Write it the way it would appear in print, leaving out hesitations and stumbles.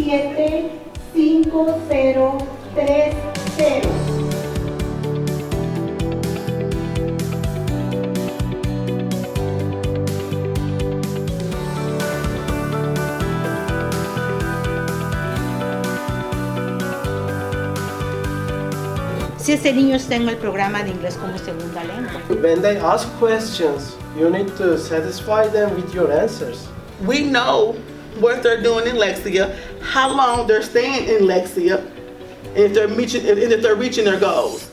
7530. Si ese niño está en el programa de inglés como segunda lengua. When they ask questions, you need to satisfy them with your answers. We know what they're doing in Lexia, how long they're staying in Lexia, if they're reaching their goals.